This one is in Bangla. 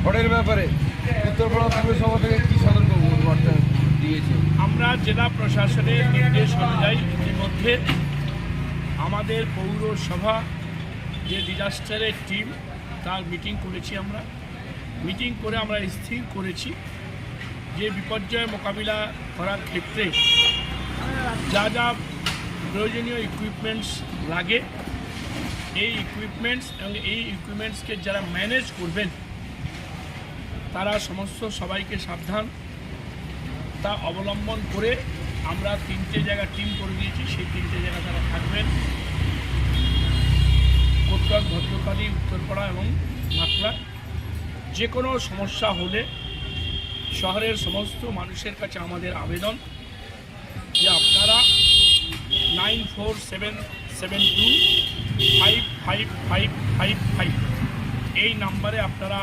ঝড়ের ব্যাপারে উত্তরপাড়া পৌরসভা থেকে কী সতর্কবার্তা দিয়েছে? আমরা জেলা প্রশাসনের নির্দেশ অনুযায়ী ইতিমধ্যে আমাদের পৌরসভা যে ডিজাস্টারের টিম তার মিটিং করেছি। আমরা মিটিং করে আমরা স্থির করেছি যে বিপর্যয় মোকাবিলা করার ক্ষেত্রে যা যা প্রয়োজনীয় ইকুইপমেন্টস লাগে এই ইকুইপমেন্টস এবং এই ইকুইপমেন্টসকে যারা ম্যানেজ করবেন তারা সমস্ত সবাইকে সাবধান তা অবলম্বন করে আমরা 3টে জায়গা টিম করে দিয়েছি। সেই 3টে জায়গা তারা থাকবেন, কোটবাগ, ভদ্রকালী, উত্তরপাড়া এবং ভাটলা। যে কোনো সমস্যা হলে শহরের সমস্ত মানুষের কাছে আমাদের আবেদন যে আপনারা 9477255555 এই নাম্বারে আপনারা